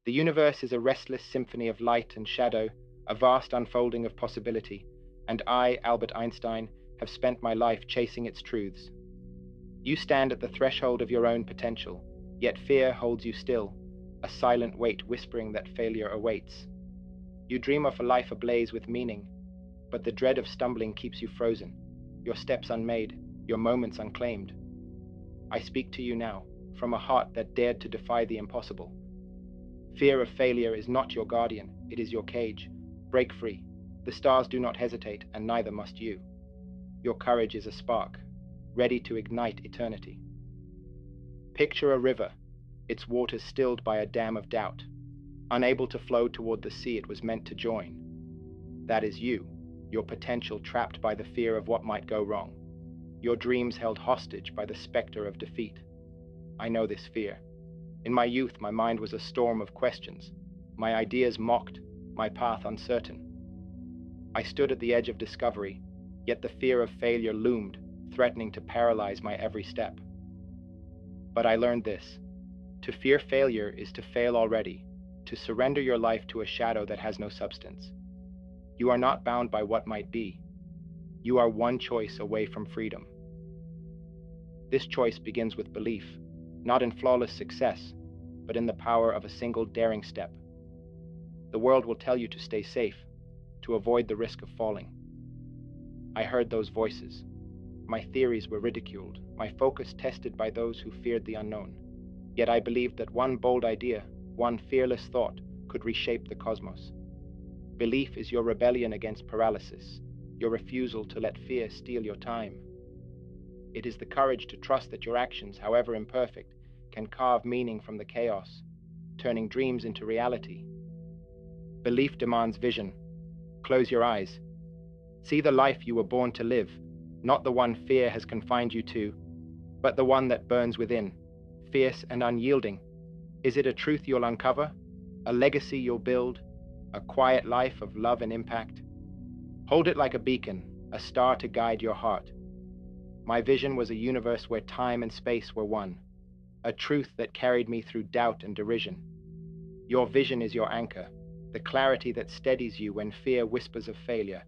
The universe is a restless symphony of light and shadow, a vast unfolding of possibility, and I, Albert Einstein, have spent my life chasing its truths. You stand at the threshold of your own potential, yet fear holds you still, a silent weight whispering that failure awaits. You dream of a life ablaze with meaning, but the dread of stumbling keeps you frozen, your steps unmade, your moments unclaimed. I speak to you now, from a heart that dared to defy the impossible. Fear of failure is not your guardian, it is your cage. Break free. The stars do not hesitate, and neither must you. Your courage is a spark, ready to ignite eternity. Picture a river, its waters stilled by a dam of doubt, unable to flow toward the sea it was meant to join. That is you, your potential trapped by the fear of what might go wrong, your dreams held hostage by the specter of defeat. I know this fear. In my youth, my mind was a storm of questions, my ideas mocked, my path uncertain. I stood at the edge of discovery, yet the fear of failure loomed, threatening to paralyze my every step. But I learned this: to fear failure is to fail already, to surrender your life to a shadow that has no substance. You are not bound by what might be. You are one choice away from freedom. This choice begins with belief, not in flawless success, but in the power of a single daring step. The world will tell you to stay safe, to avoid the risk of falling. I heard those voices. My theories were ridiculed, my focus tested by those who feared the unknown. Yet I believed that one bold idea, one fearless thought, could reshape the cosmos. Belief is your rebellion against paralysis, your refusal to let fear steal your time. It is the courage to trust that your actions, however imperfect, can carve meaning from the chaos, turning dreams into reality. Belief demands vision. Close your eyes. See the life you were born to live, not the one fear has confined you to, but the one that burns within, fierce and unyielding. Is it a truth you'll uncover? A legacy you'll build? A quiet life of love and impact? Hold it like a beacon, a star to guide your heart. My vision was a universe where time and space were one, a truth that carried me through doubt and derision. Your vision is your anchor, the clarity that steadies you when fear whispers of failure.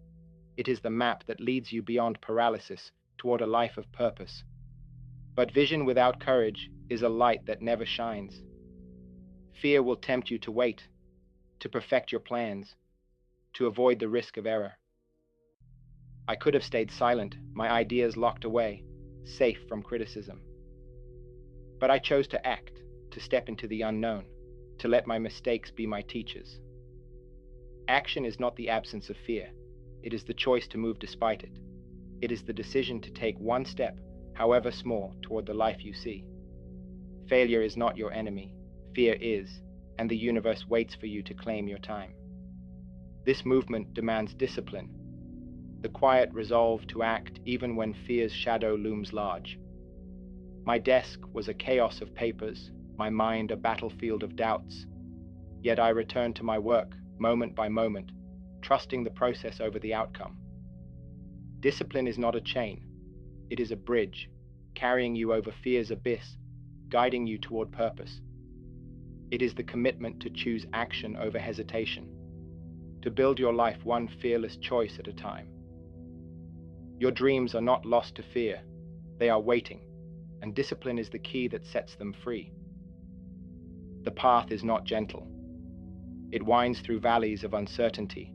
It is the map that leads you beyond paralysis toward a life of purpose. But vision without courage is a light that never shines. Fear will tempt you to wait, to perfect your plans, to avoid the risk of error. I could have stayed silent, my ideas locked away, safe from criticism. But I chose to act, to step into the unknown, to let my mistakes be my teachers. Action is not the absence of fear. It is the choice to move despite it. It is the decision to take one step, however small, toward the life you see. Failure is not your enemy. Fear is, and the universe waits for you to claim your time. This movement demands discipline, the quiet resolve to act even when fear's shadow looms large. My desk was a chaos of papers, my mind a battlefield of doubts. Yet I returned to my work, moment by moment, trusting the process over the outcome. Discipline is not a chain. It is a bridge, carrying you over fear's abyss, guiding you toward purpose. It is the commitment to choose action over hesitation, to build your life one fearless choice at a time. Your dreams are not lost to fear. They are waiting, and discipline is the key that sets them free. The path is not gentle. It winds through valleys of uncertainty,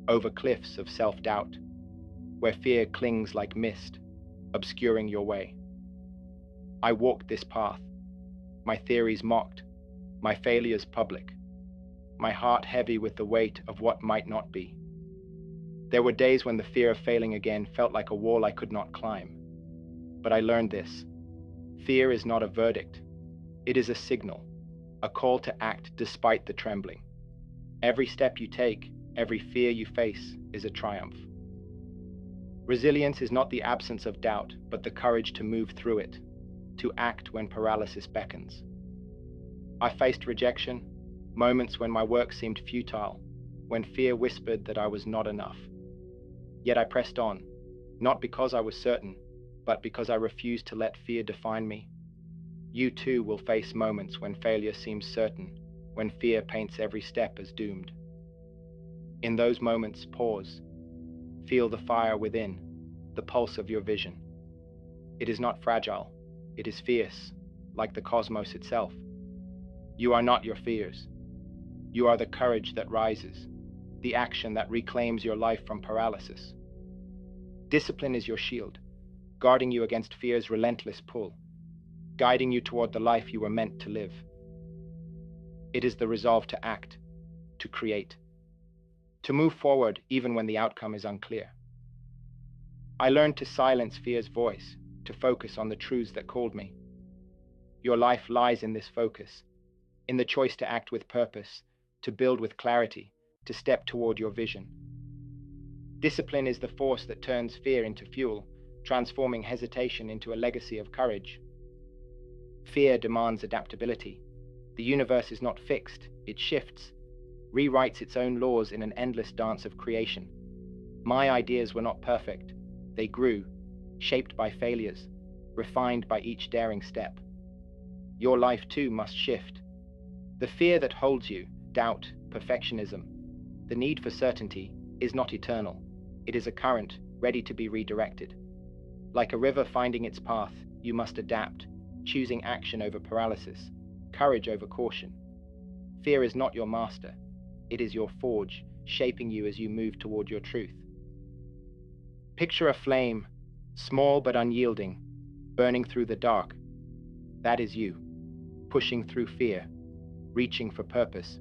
over cliffs of self-doubt, where fear clings like mist, obscuring your way. I walked this path, my theories mocked, my failures public, my heart heavy with the weight of what might not be. There were days when the fear of failing again felt like a wall I could not climb. But I learned this. Fear is not a verdict. It is a signal, a call to act despite the trembling. Every step you take, every fear you face is a triumph. Resilience is not the absence of doubt, but the courage to move through it, to act when paralysis beckons. I faced rejection, moments when my work seemed futile, when fear whispered that I was not enough. Yet I pressed on, not because I was certain, but because I refused to let fear define me. You too will face moments when failure seems certain, when fear paints every step as doomed. In those moments, pause. Feel the fire within, the pulse of your vision. It is not fragile. It is fierce, like the cosmos itself. You are not your fears. You are the courage that rises, the action that reclaims your life from paralysis. Discipline is your shield, guarding you against fear's relentless pull, guiding you toward the life you were meant to live. It is the resolve to act, to create, to move forward even when the outcome is unclear. I learned to silence fear's voice, to focus on the truths that called me. Your life lies in this focus, in the choice to act with purpose, to build with clarity, to step toward your vision. Discipline is the force that turns fear into fuel, transforming hesitation into a legacy of courage. Fear demands adaptability. The universe is not fixed, it shifts, rewrites its own laws in an endless dance of creation. My ideas were not perfect. They grew, shaped by failures, refined by each daring step. Your life too must shift. The fear that holds you, doubt, perfectionism, the need for certainty, is not eternal. It is a current, ready to be redirected. Like a river finding its path, you must adapt, choosing action over paralysis, courage over caution. Fear is not your master. It is your forge, shaping you as you move toward your truth. Picture a flame, small but unyielding, burning through the dark. That is you, pushing through fear, reaching for purpose.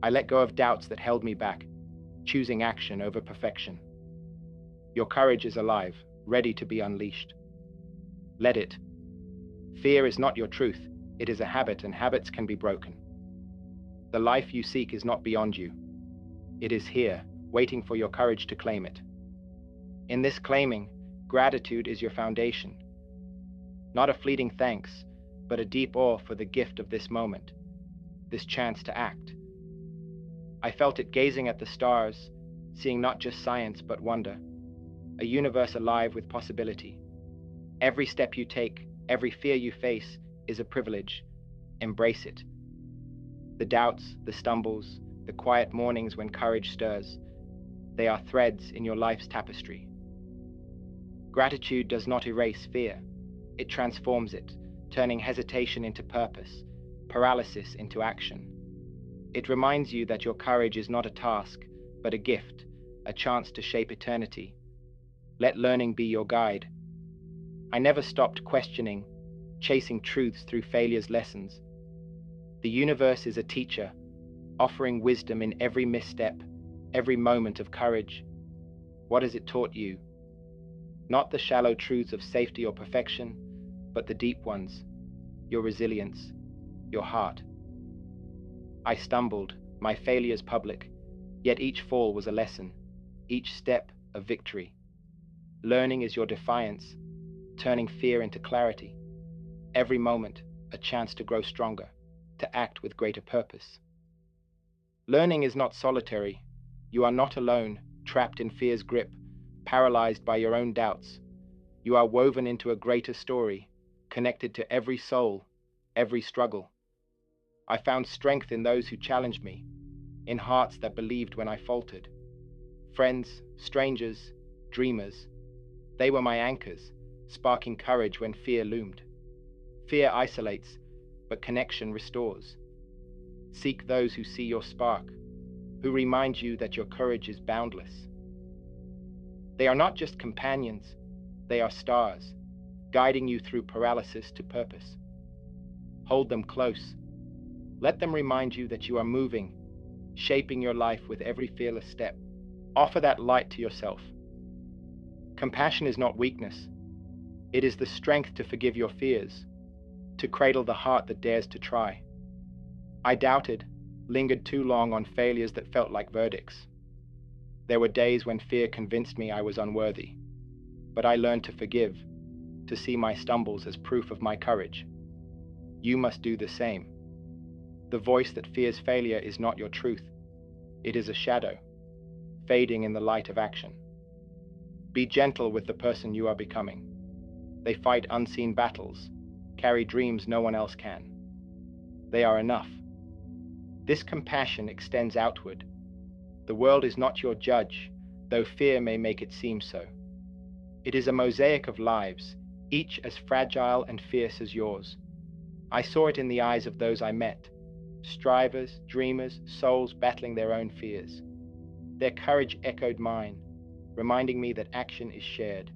I let go of doubts that held me back, choosing action over perfection. Your courage is alive, ready to be unleashed. Let it. Fear is not your truth. It is a habit, and habits can be broken. The life you seek is not beyond you. It is here, waiting for your courage to claim it. In this claiming, gratitude is your foundation. Not a fleeting thanks, but a deep awe for the gift of this moment, this chance to act. I felt it gazing at the stars, seeing not just science but wonder, a universe alive with possibility. Every step you take, every fear you face, is a privilege. Embrace it. The doubts, the stumbles, the quiet mornings when courage stirs, they are threads in your life's tapestry. Gratitude does not erase fear. It transforms it, turning hesitation into purpose, paralysis into action. It reminds you that your courage is not a task, but a gift, a chance to shape eternity. Let learning be your guide. I never stopped questioning, chasing truths through failure's lessons. The universe is a teacher, offering wisdom in every misstep, every moment of courage. What has it taught you? Not the shallow truths of safety or perfection, but the deep ones, your resilience, your heart. I stumbled, my failures public, yet each fall was a lesson, each step a victory. Learning is your defiance, turning fear into clarity. Every moment, a chance to grow stronger, to act with greater purpose. Learning is not solitary. You are not alone, trapped in fear's grip, paralyzed by your own doubts. You are woven into a greater story, connected to every soul, every struggle. I found strength in those who challenged me, in hearts that believed when I faltered. Friends, strangers, dreamers, they were my anchors, sparking courage when fear loomed. Fear isolates, but connection restores. Seek those who see your spark, who remind you that your courage is boundless. They are not just companions, they are stars, guiding you through paralysis to purpose. Hold them close. Let them remind you that you are moving, shaping your life with every fearless step. Offer that light to yourself. Compassion is not weakness. It is the strength to forgive your fears, to cradle the heart that dares to try. I doubted, lingered too long on failures that felt like verdicts. There were days when fear convinced me I was unworthy, but I learned to forgive, to see my stumbles as proof of my courage. You must do the same. The voice that fears failure is not your truth. It is a shadow, fading in the light of action. Be gentle with the person you are becoming. They fight unseen battles, carry dreams no one else can. They are enough. This compassion extends outward. The world is not your judge, though fear may make it seem so. It is a mosaic of lives, each as fragile and fierce as yours. I saw it in the eyes of those I met, strivers, dreamers, souls battling their own fears. Their courage echoed mine, reminding me that action is shared.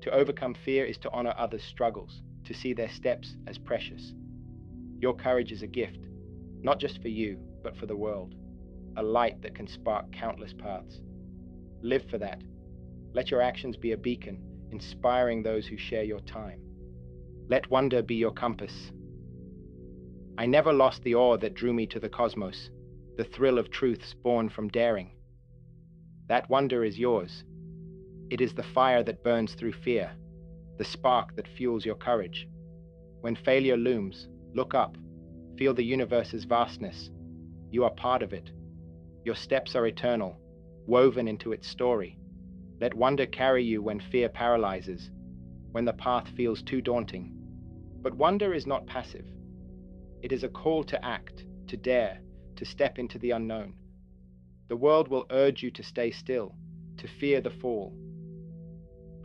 To overcome fear is to honor others' struggles, to see their steps as precious. Your courage is a gift, not just for you, but for the world, a light that can spark countless paths. Live for that. Let your actions be a beacon, inspiring those who share your time. Let wonder be your compass. I never lost the awe that drew me to the cosmos, the thrill of truths born from daring. That wonder is yours. It is the fire that burns through fear, the spark that fuels your courage. When failure looms, look up, feel the universe's vastness. You are part of it. Your steps are eternal, woven into its story. Let wonder carry you when fear paralyzes, when the path feels too daunting. But wonder is not passive. It is a call to act, to dare, to step into the unknown. The world will urge you to stay still, to fear the fall.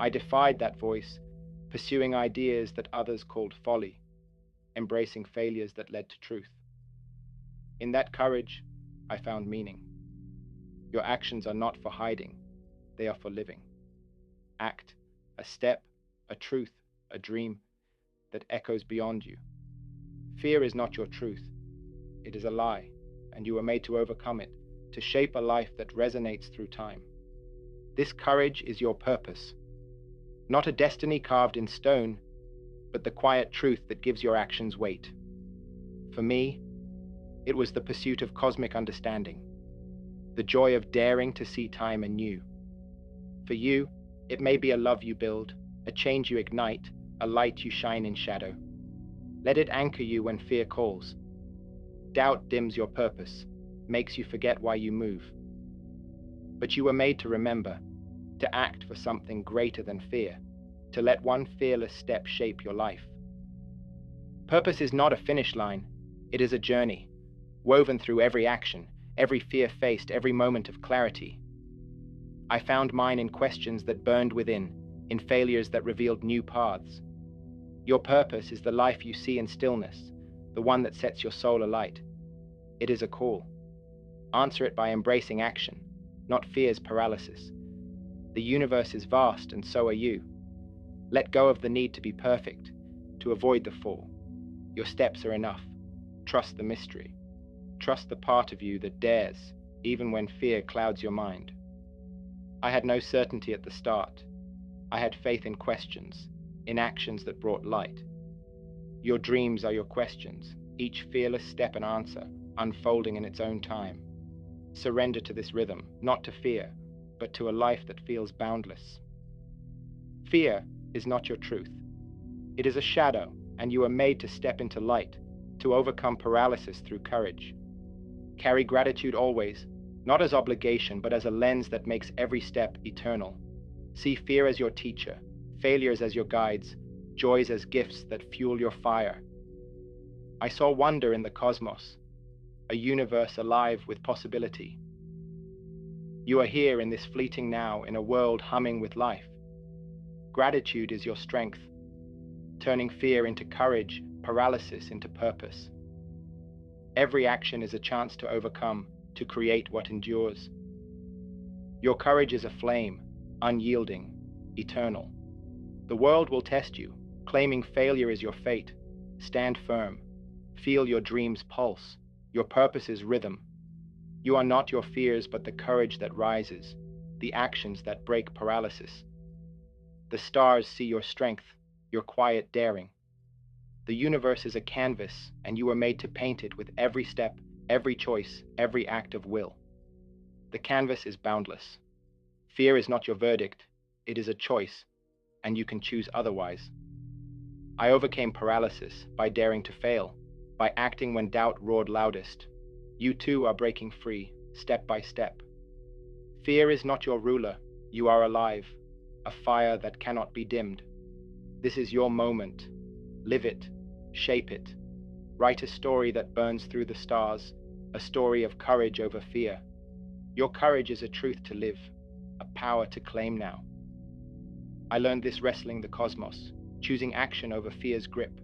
I defied that voice, pursuing ideas that others called folly, embracing failures that led to truth. In that courage, I found meaning. Your actions are not for hiding, they are for living. Act, a step, a truth, a dream that echoes beyond you. Fear is not your truth. It is a lie, and you were made to overcome it, to shape a life that resonates through time. This courage is your purpose, not a destiny carved in stone, but the quiet truth that gives your actions weight. For me, it was the pursuit of cosmic understanding, the joy of daring to see time anew. For you, it may be a love you build, a change you ignite, a light you shine in shadow. Let it anchor you when fear calls. Doubt dims your purpose, makes you forget why you move. But you were made to remember, to act for something greater than fear, to let one fearless step shape your life. Purpose is not a finish line, it is a journey, woven through every action, every fear faced, every moment of clarity. I found mine in questions that burned within, in failures that revealed new paths. Your purpose is the life you see in stillness, the one that sets your soul alight. It is a call. Answer it by embracing action, not fear's paralysis. The universe is vast, and so are you. Let go of the need to be perfect, to avoid the fall. Your steps are enough. Trust the mystery. Trust the part of you that dares, even when fear clouds your mind. I had no certainty at the start. I had faith in questions, in actions that brought light. Your dreams are your questions, each fearless step an answer, unfolding in its own time. Surrender to this rhythm, not to fear, but to a life that feels boundless. Fear is not your truth. It is a shadow, and you are made to step into light, to overcome paralysis through courage. Carry gratitude always, not as obligation, but as a lens that makes every step eternal. See fear as your teacher, failures as your guides, joys as gifts that fuel your fire. I saw wonder in the cosmos, a universe alive with possibility. You are here in this fleeting now, in a world humming with life. Gratitude is your strength, turning fear into courage, paralysis into purpose. Every action is a chance to overcome, to create what endures. Your courage is a flame, unyielding, eternal. The world will test you, claiming failure is your fate. Stand firm. Feel your dreams pulse, your purpose's rhythm. You are not your fears, but the courage that rises, the actions that break paralysis. The stars see your strength, your quiet daring. The universe is a canvas, and you are made to paint it with every step, every choice, every act of will. The canvas is boundless. Fear is not your verdict, it is a choice, and you can choose otherwise. I overcame paralysis by daring to fail, by acting when doubt roared loudest. You too are breaking free, step by step. Fear is not your ruler, you are alive, a fire that cannot be dimmed. This is your moment. Live it, shape it. Write a story that burns through the stars, a story of courage over fear. Your courage is a truth to live, a power to claim now. I learned this wrestling the cosmos, choosing action over fear's grip.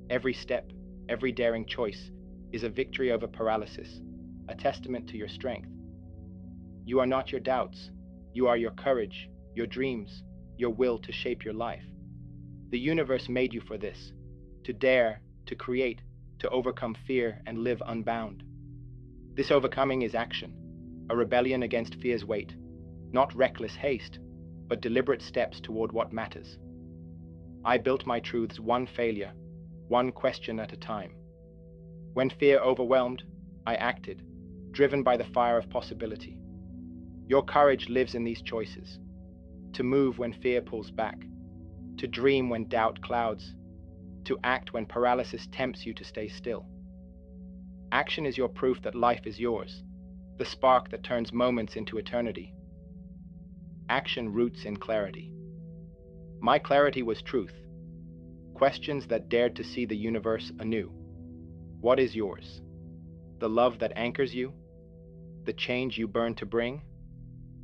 Every step, every daring choice is a victory over paralysis, a testament to your strength. You are not your doubts. You are your courage, your dreams, your will to shape your life. The universe made you for this, to dare, to create, to overcome fear and live unbound. This overcoming is action, a rebellion against fear's weight, not reckless haste, but deliberate steps toward what matters. I built my truths one failure, one question at a time. When fear overwhelmed, I acted, driven by the fire of possibility. Your courage lives in these choices: to move when fear pulls back, to dream when doubt clouds, to act when paralysis tempts you to stay still. Action is your proof that life is yours, the spark that turns moments into eternity. Action roots in clarity. My clarity was truth, questions that dared to see the universe anew. What is yours? The love that anchors you? The change you burn to bring?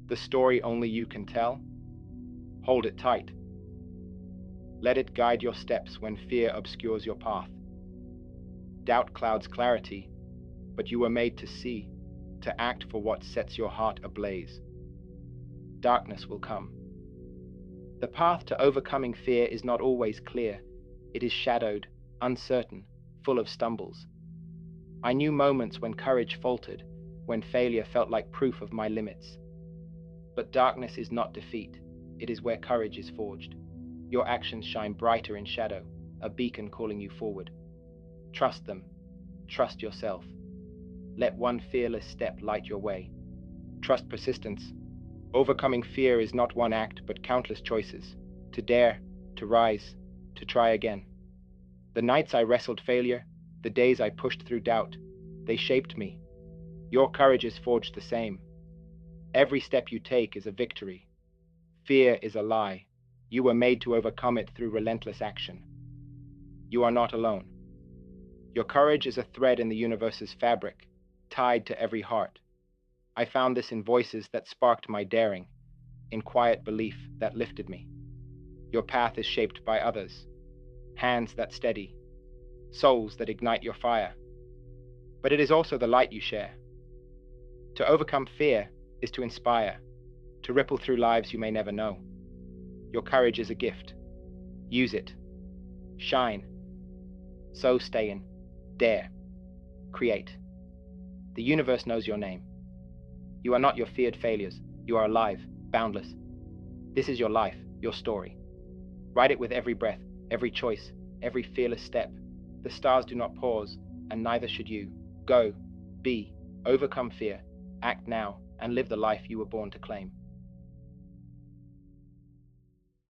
The story only you can tell? Hold it tight. Let it guide your steps when fear obscures your path. Doubt clouds clarity, but you were made to see, to act for what sets your heart ablaze. Darkness will come. The path to overcoming fear is not always clear. It is shadowed, uncertain, full of stumbles. I knew moments when courage faltered, when failure felt like proof of my limits. But darkness is not defeat. It is where courage is forged. Your actions shine brighter in shadow, a beacon calling you forward. Trust them. Trust yourself. Let one fearless step light your way. Trust persistence. Overcoming fear is not one act, but countless choices. To dare, to rise, to try again. The nights I wrestled failure, the days I pushed through doubt, they shaped me. Your courage is forged the same. Every step you take is a victory. Fear is a lie. You were made to overcome it through relentless action. You are not alone. Your courage is a thread in the universe's fabric, tied to every heart. I found this in voices that sparked my daring, in quiet belief that lifted me. Your path is shaped by others, hands that steady, souls that ignite your fire. But it is also the light you share. To overcome fear is to inspire, to ripple through lives you may never know. Your courage is a gift. Use it. Shine. So stay in. Dare. Create. The universe knows your name. You are not your feared failures. You are alive, boundless. This is your life, your story. Write it with every breath, every choice, every fearless step. The stars do not pause, and neither should you. Go, be, overcome fear, act now, and live the life you were born to claim.